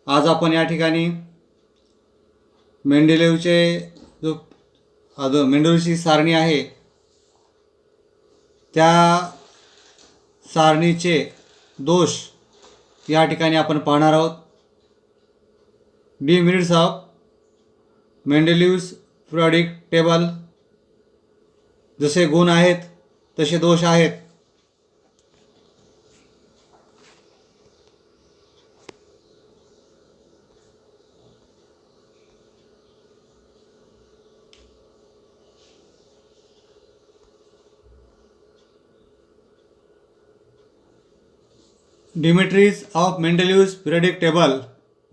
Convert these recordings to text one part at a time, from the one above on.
आज आपण या ठिकाणी मेंडेलेव्हचे मेंडेलेव्हची सारणी आहे त्या सारणीचे दोष या ठिकाणी आपण पाहणार आहोत. Demerits of Mendeleev's periodic table. जसे गुण आहेत तसे दोष आहेत. Demetrius of Mendeleev's periodic table,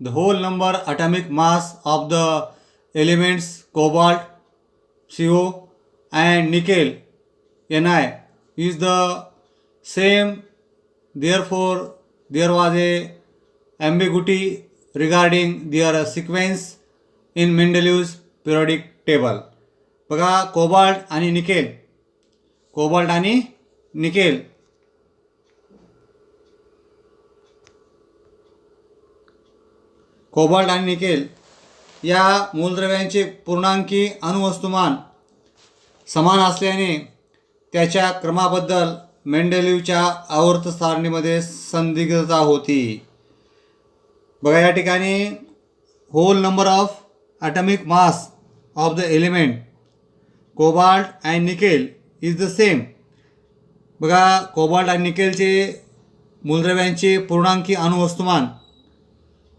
the whole number atomic mass of the elements cobalt, CO and nickel Ni is the same. Therefore, there was a ambiguity regarding their sequence in Mendeleev's periodic table. बघा, cobalt आणि nickel cobalt आणि nickel या मूलद्रव्यांचे पूर्णांकी अणुवस्तुमान समान असल्याने त्याच्या क्रमाबद्दल मेंडेलिव्हच्या आवर्त सारणीमध्ये संदिग्धता होती. बघा, या ठिकाणी whole number of atomic mass of the element cobalt and nickel is the same. बघा, कोबाल्ट आणि निकेलचे मूलद्रव्यांचे पूर्णांकी अणुवस्तुमान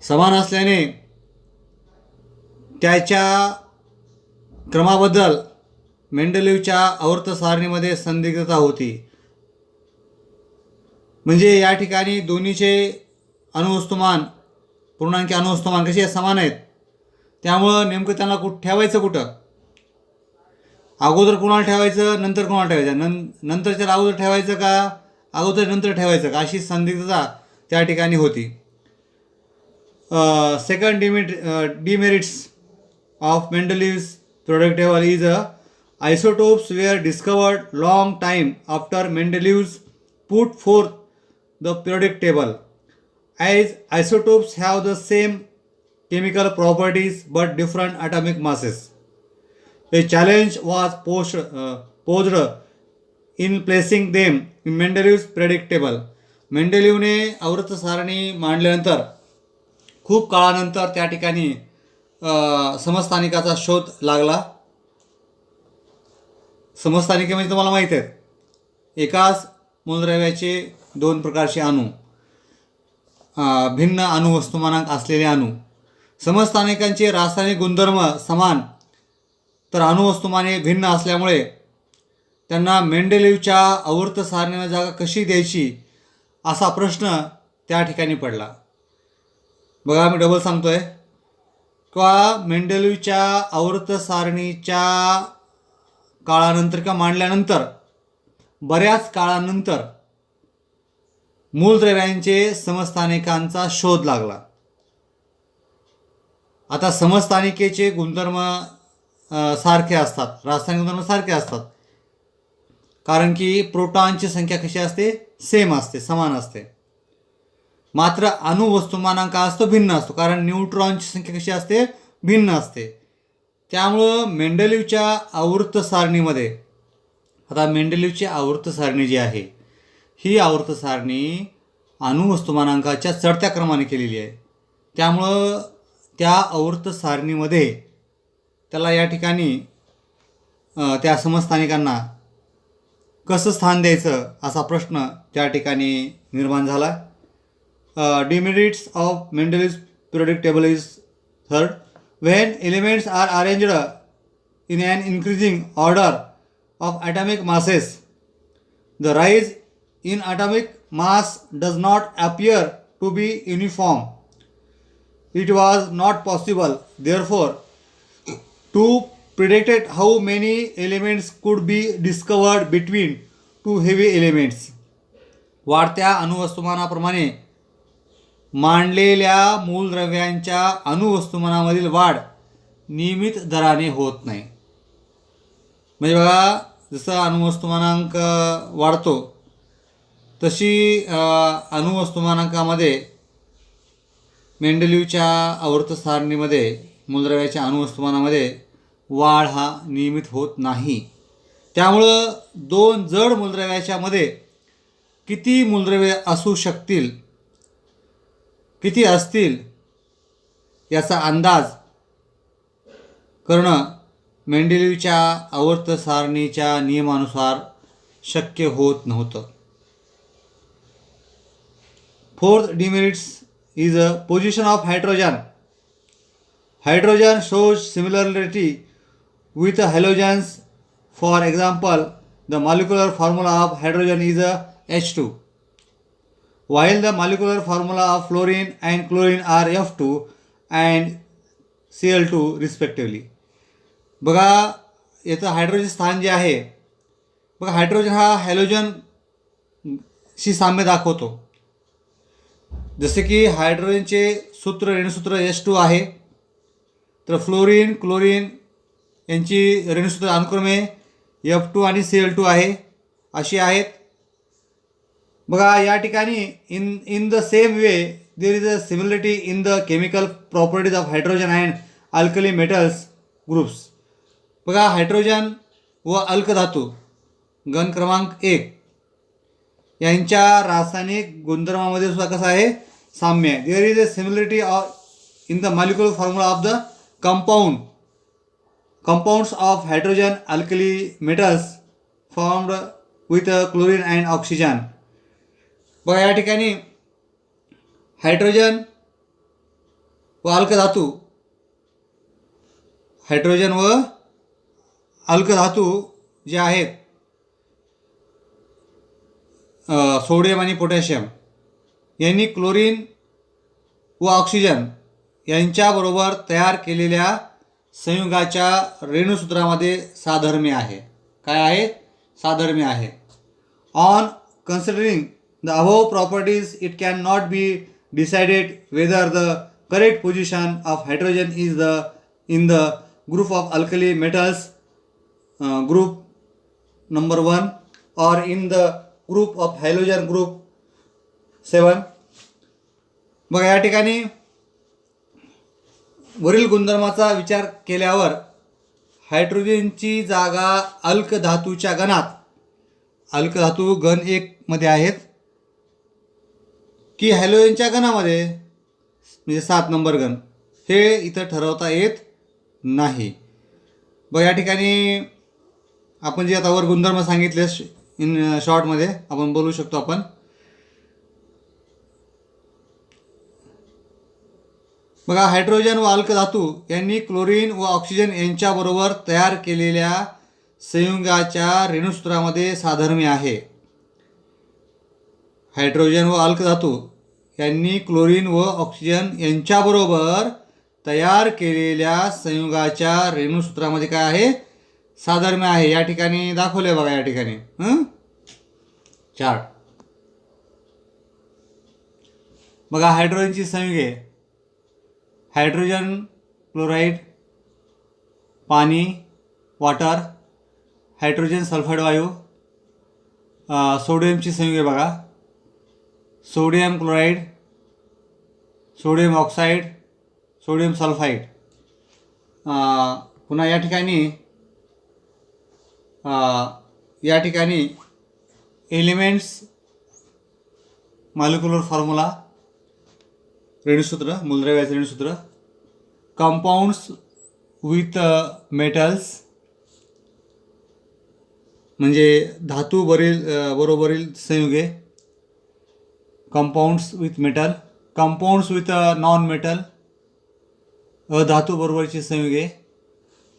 समान असल्याने त्याच्या क्रमाबद्दल मेंडेलिव्हच्या आवर्त सारणीमध्ये संदिग्धता होती. म्हणजे या ठिकाणी दोन्हीचे अणुवस्तुमान पूर्णांकी अणुवस्तुमान कसे समान आहेत. त्यामुळं नेमकं त्यांना ठेवायचं अगोदर कोणाला ठेवायचं, नंतर कोणाला ठेवायचं, नंतरच्या अगोदर ठेवायचं का, अगोदर नंतर ठेवायचं का, अशी संदिग्धता त्या ठिकाणी होती. Second demerits of Mendeleev's periodic table is isotopes were discovered long time after Mendeleev's put forth the periodic table. As isotopes have the same chemical properties but different atomic masses, a challenge was posed in placing them in Mendeleev's periodic table. मेंडेलिव्हने आवर्त सारणी मांडल्यानंतर खूप काळानंतर त्या ठिकाणी समस्थानिकाचा शोध लागला. समस्थानिके म्हणजे तुम्हाला माहीत आहेत, एकाच मूलद्रव्याचे दोन प्रकारचे अणू, भिन्न अणुवस्तुमानांक असलेले अणू. समस्थानिकांचे रासायनिक गुणधर्म समान तर अणुवस्तुमाने भिन्न असल्यामुळे त्यांना मेंडेलिव्हच्या आवर्त सारणीला जागा कशी द्यायची असा प्रश्न त्या ठिकाणी पडला. बघा, मी डबल सांगतोय किंवा मेंडेलिव्हच्या आवर्त सारणीच्या काळानंतर किंवा मांडल्यानंतर बऱ्याच काळानंतर मूलद्रव्यांचे समस्थानिकांचा शोध लागला. आता समस्थानिकेचे गुणधर्म सारखे असतात, रासायनिक गुणधर्म सारखे असतात, कारण की प्रोटॉनची संख्या कशी असते, सेम असते, समान असते. मात्र अणुवस्तुमानांक असतो भिन्न असतो, कारण न्यूट्रॉनची संख्या कशी असते, भिन्न असते. त्यामुळं मेंडेलिव्हच्या आवर्त सारणीमध्ये, आता मेंडेलिव्हची आवर्त सारणी जी आहे ही आवर्त सारणी अणुवस्तुमानांकाच्या चढत्या क्रमाने केलेली आहे. त्यामुळं त्या आवर्त सारणीमध्ये त्याला या ठिकाणी त्या समस्थानिकांना कसं स्थान द्यायचं असा प्रश्न त्या ठिकाणी निर्माण झाला. Demerits of Mendeleev's periodic table is third. When elements are arranged in an increasing order of atomic masses, the rise in atomic mass does not appear to be uniform. It was not possible, therefore, to predict how many elements could be discovered between two heavy elements. वाढत्या अणुवस्तुमानाप्रमाणे मांडलेल्या मूलद्रव्यांच्या अणुवस्तुमानामधील वाढ नियमित दराने होत नाही. म्हणजे बघा, जसं अणुवस्तुमानांक वाढतो तशी अणुवस्तुमानांकामध्ये मेंडेलिव्हच्या आवर्त सारणीमध्ये मूलद्रव्याच्या अणुवस्तुमानामध्ये वाढ हा नियमित होत नाही. त्यामुळं दोन जड मूलद्रव्याच्या मध्ये किती मूलद्रव्ये असू शकतील, किती असतील याचा अंदाज करणं मेंडेलिव्हच्या आवर्त सारणीच्या नियमानुसार शक्य होत नव्हतं. Fourth demerits is a position of hydrogen. Hydrogen shows similarity with halogens. For example, the molecular formula of hydrogen is a H2, while the molecular formula of fluorine and chlorine are F2 and Cl2 respectively. बघा याचं hydrogen स्थान जे आहे, बघा hydrogen हा halogen शी साम्य दाखवतो. जसे की हायड्रोजनचे सूत्र रेणुसूत्र H2 आहे, तर फ्लोरीन क्लोरीन यांची रेणुसूत्र अनुक्रमे F2 आणि Cl2 आहे अशी आहेत. बघा या ठिकाणी in the same way there is a similarity in the chemical properties of hydrogen and alkali metals groups. बघा हायड्रोजन व अल्कधातू घन क्रमांक 1 यांच्या रासायनिक गुणधर्मामध्ये सुद्धा कसं आहे, साम्य आहे. There is a similarity in the molecular formula of the compounds of hydrogen alkali metals formed with chlorine and oxygen. बघा या ठिकाणी हायड्रोजन व अल्कधातू, हायड्रोजन व अल्कधातू जे आहेत सोडियम आणि पोटॅशियम यांनी क्लोरीन व ऑक्सिजन यांच्याबरोबर तयार केलेल्या संयुगाच्या रेणुसूत्रामध्ये साधर्म्य आहे. काय आहे? साधर्म्य आहे. On considering the above properties it can not be decided whether the correct position of hydrogen is in the group of alkali metals group number 1 और in the group of halogen group 7. बघा या ठिकाणी वरील गुणधर्माचा विचार केल्यावर हायड्रोजनची जागा अल्कधातूच्या गणात, अल्कधातू घन 1 मध्ये आहेत, की हॅलोजनच्या गणामध्ये म्हणजे 7 नंबर घन, हे इथं ठरवता येत नाही. बघा या ठिकाणी आपण जे आता वर गुणधर्म सांगितले इन शॉर्टमध्ये आपण बोलू शकतो. आपण बघा हायड्रोजन व अल्कधातू यांनी क्लोरीन व ऑक्सिजन यांच्याबरोबर तयार केलेल्या संयुगाच्या रेणुसूत्रामध्ये साधर्म्य आहे. हायड्रोजन व अल्कधातू यांनी क्लोरीन व ऑक्सिजन यांच्याबरोबर तयार केलेल्या संयुगाच्या रेणुसूत्रामध्ये काय आहे? साधर्म्य आहे. या ठिकाणी दाखवले बघा, या ठिकाणी चार्ट. बघा हायड्रोजनची संयुगे, हायड्रोजन क्लोराईड, पाणी, वॉटर, हायड्रोजन सल्फाईड वायू. सोडियमची संयुगे बघा, sodium chloride, sodium oxide, sodium sulphide. पुन्हा या ठिकाणी एलिमेंट्स मॉलिक्युलर फॉर्म्युला रेणुसूत्र, मूलद्रव्याचे रेणुसूत्र. कंपाऊंड्स विथ मेटल्स म्हणजे धातू बरोबरील संयुगे. Compounds with metal, compounds with non metal, अधातू बरोबरची संयुगे.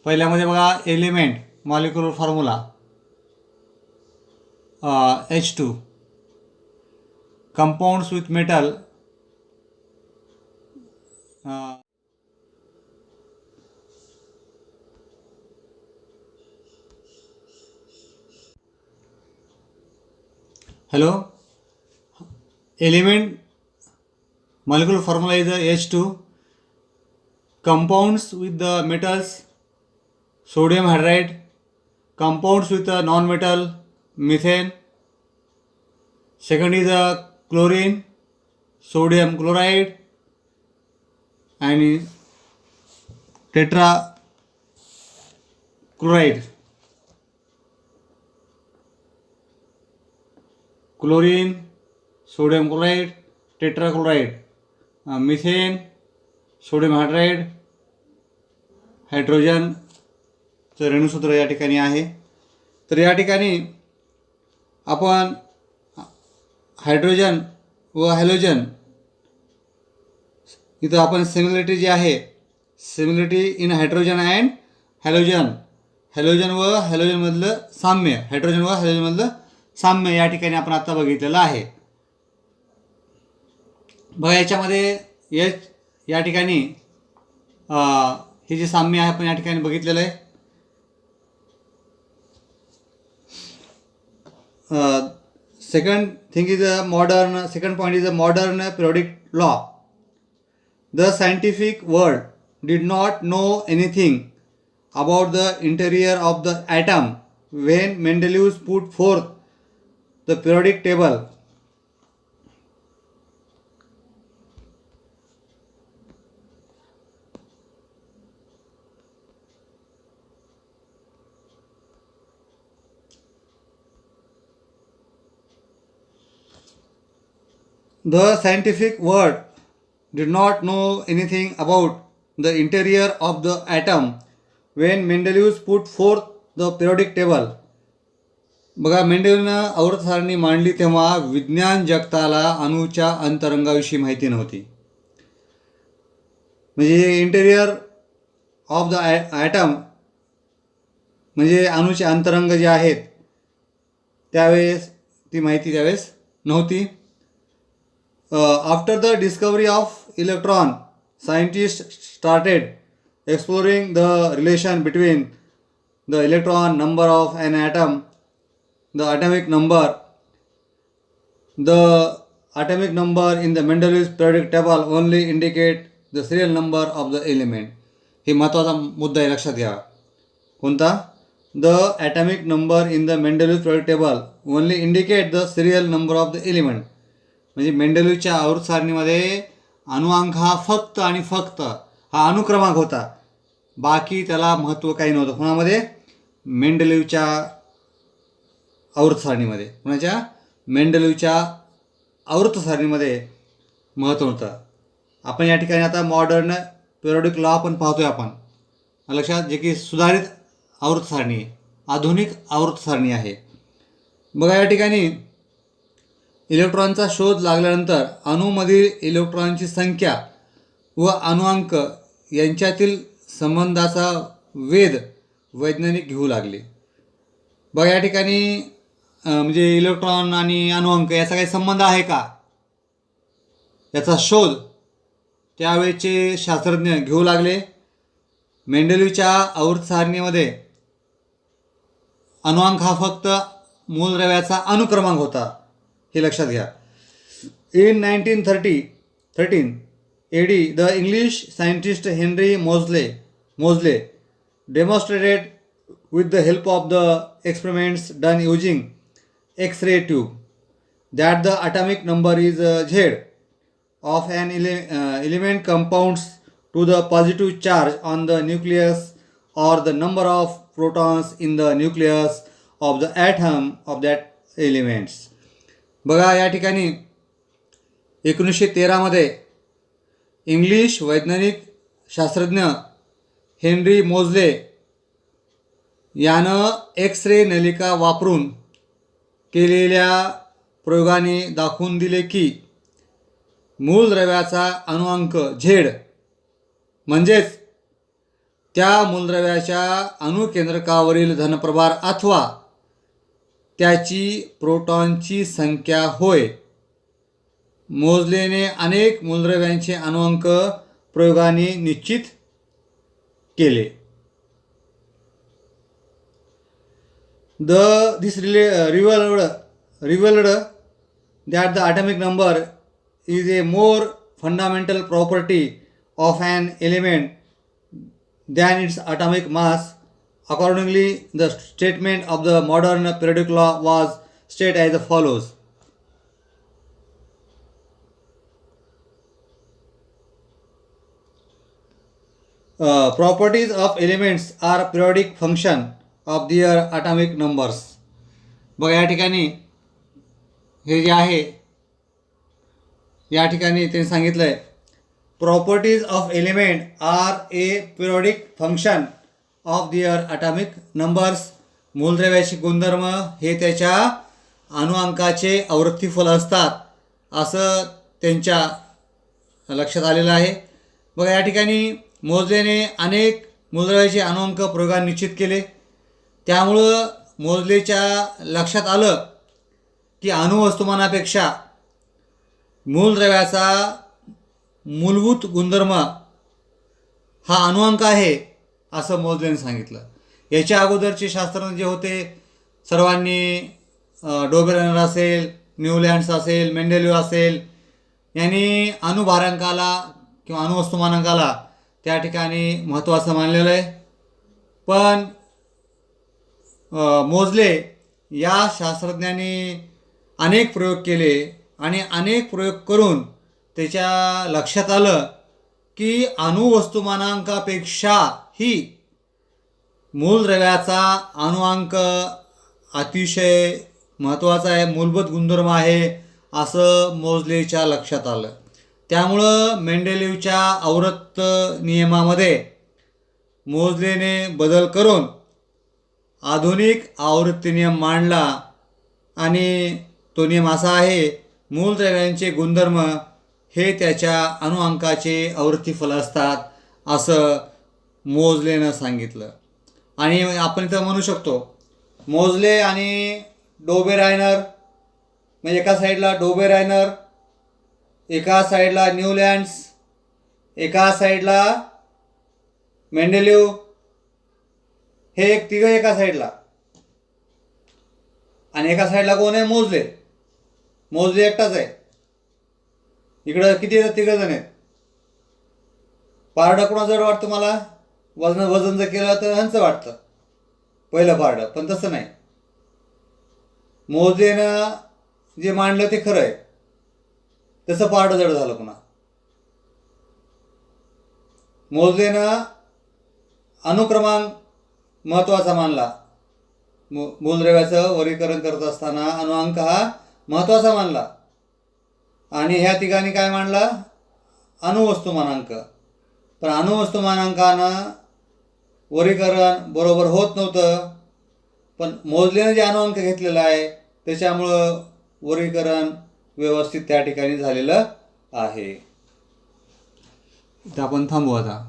पहिल्यामध्ये बघा element molecular formula H2. Compounds with metal hello, element molecular formula is H2. Compounds with the metals, sodium hydride. Compounds with the non-metal, methane. Second is chlorine, sodium chloride, आणि tetrachloride, chlorine, sodium chloride, tetrachloride, methane, sodium hydride, हायड्रोजनचं रेणुसूत्र या ठिकाणी आहे. तर या ठिकाणी आपण हायड्रोजन व हॅलोजन इथं आपण सिमिलरिटी जी आहे, similarity in hydrogen and halogen, halogen व हॅलोजनमधलं साम्य, हायड्रोजन व हॅलोजनमधलं साम्य या ठिकाणी आपण आता बघितलेलं आहे. बघा याच्यामध्ये या ठिकाणी हे जे साम्य आहे आपण या ठिकाणी बघितलेलं आहे. Second point is a modern periodic law. The scientific world did not know anything about the interior of the atom when Mendeleev put forth the periodic table. The scientific world did not know anything about the interior of the atom when Mendeleev put forth the periodic table. बघा मेंडेलनं आवर्त सारणी मांडली तेव्हा विज्ञान जगताला अणूच्या अंतरंगाविषयी माहिती नव्हती. म्हणजे इंटेरियर ऑफ द ॲटम म्हणजे अणूचे अंतरंग जे आहेत त्यावेळेस ती माहिती त्यावेळेस नव्हती. After the discovery of electron, scientists started exploring the relation between the electron number of an atom, the atomic number. The atomic number in the Mendeleev's periodic table only indicate the serial number of the element. हे महत्त्वाचा मुद्दा आहे, लक्षात घ्या. कोणता? The atomic number in the Mendeleev's periodic table only indicate the serial number of the element. म्हणजे मेंडेलीवच्या आवर्त सारणीमध्ये अणुअंक हा फक्त आणि फक्त हा अनुक्रमांक होता, बाकी त्याला महत्त्व काही नव्हतं. कोणामध्ये? मेंडेलीवच्या आवर्त सारणीमध्ये. कोणाच्या? मेंडेलीवच्या आवर्त सारणीमध्ये महत्त्व होतं. आपण या ठिकाणी आता मॉडर्न पिरियडिक लॉ आपण पाहतोय आपण लक्षात, जे की सुधारित आवर्त सारणी आहे, आधुनिक आवर्त सारणी आहे. बघा या ठिकाणी इलेक्ट्रॉनचा शोध लागल्यानंतर अणूमधील इलेक्ट्रॉनची संख्या व अणुअंक यांच्यातील संबंधाचा वेध वैज्ञानिक घेऊ लागले. बघा या ठिकाणी म्हणजे इलेक्ट्रॉन आणि अणुअंक याचा काही संबंध आहे का, याचा शोध त्यावेळेचे शास्त्रज्ञ घेऊ लागले. मेंडेलीवच्या आवर्त सारणीमध्ये अणुअंक हा फक्त मूलद्रव्याचा अनुक्रमांक होता, हे लक्षात घ्या. In 1913 AD, the English scientist Henry Moseley demonstrated with the help of the experiments done using X-ray tube that the atomic number is Z of an element compounds to the positive charge on the nucleus or the number of protons in the nucleus of the atom of that elements. बघा या ठिकाणी 1913 English वैज्ञानिक शास्त्रज्ञ Henry मोजले यानं x-ray नलिका वापरून केलेल्या प्रयोगाने दाखवून दिले की मूलद्रव्याचा अणुअंक झेड म्हणजेच त्या मूलद्रव्याच्या अणुकेंद्रकावरील धनप्रभार अथवा त्याची प्रोटॉनची संख्या होय. मोजलेने अनेक मूलद्रव्यांचे अणुअंक प्रयोगाने निश्चित केले. This revealed that the atomic number is a more fundamental property of an element than its atomic mass. Accordingly, the statement of the modern periodic law was stated as follows. Properties of elements are periodic function of their atomic numbers. बघा या ठिकाणी हे जे आहे या ठिकाणी त्यांनी सांगितलं आहे properties of element are a periodic function of their atomic numbers. मूलद्रव्याचे गुणधर्म हे त्याच्या अणुअंकाचे आवर्तीफल असतात असं त्यांच्या लक्षात आलेलं आहे. बघा या ठिकाणी मोजलेने अनेक मूलद्रव्याचे अणुअंक प्रयोगाने निश्चित केले. त्यामुळं मोजलेच्या लक्षात आलं की अणुवस्तुमानापेक्षा मूलद्रव्याचा मूलभूत गुणधर्म हा अणुअंक आहे असं मोजलेने सांगितलं. याच्या अगोदरचे शास्त्रज्ञ जे होते सर्वांनी डोबेरेनर असेल, न्यूलँड्स असेल, मेंडेलिव्ह असेल यांनी अणुभारांकाला किंवा अणुवस्तुमानांकाला त्या ठिकाणी महत्त्वाचं मानलेलं आहे. पण मोजले या शास्त्रज्ञांनी अनेक प्रयोग केले आणि अनेक प्रयोग करून त्याच्या लक्षात आलं की अणुवस्तुमानांकापेक्षाही मूलद्रव्याचा अणुअंक अतिशय महत्त्वाचा आहे, मूलभूत गुणधर्म आहे असं मोजलेच्या लक्षात आलं. त्यामुळं मेंडेलिव्हच्या आवर्त नियमामध्ये मोजलेने बदल करून आधुनिक आवर्त नियम मांडला आणि तो नियम असा आहे मूलद्रव्यांचे गुणधर्म हे त्याच्या अणुअंकाचे आवर्तीफल असतात असं मोजलेनं सांगितलं. आणि आपण इथं म्हणू शकतो मोजले आणि डोबेरायनर म्हणजे एका साईडला डोबेरायनर, एका साईडला न्यूलँड्स, एका साईडला मेंडेलिव्ह, हे एक तिघं एका साईडला आणि एका साईडला कोण आहे मोजले. मोजले एकटाच आहे. इकडं किती तिघं जण आहेत. पारडं कोणा जड वाटतं मला वजन जर केलं तर ह्यांचं वाटतं पहिलं पारडं, पण तसं नाही. मोजलेनं जे मांडलं ते खरं आहे तसं पारडं जड झालं. पुन्हा मोजलेनं अनुक्रमांक महत्त्वाचा मानला. मूलद्रव्याचं वर्गीकरण करत असताना अणुअंक हा महत्त्वाचा मानला आणि ह्या ठिकाणी काय मांडला अणुवस्तुमानांक. पण अणुवस्तुमानांकानं वर्गीकरण बरोबर होत नव्हतं. पण मोजलेनं जे अणुअंक घेतलेला आहे त्याच्यामुळं वर्गीकरण व्यवस्थित त्या ठिकाणी झालेलं आहे. इथं आपण थांबू आता.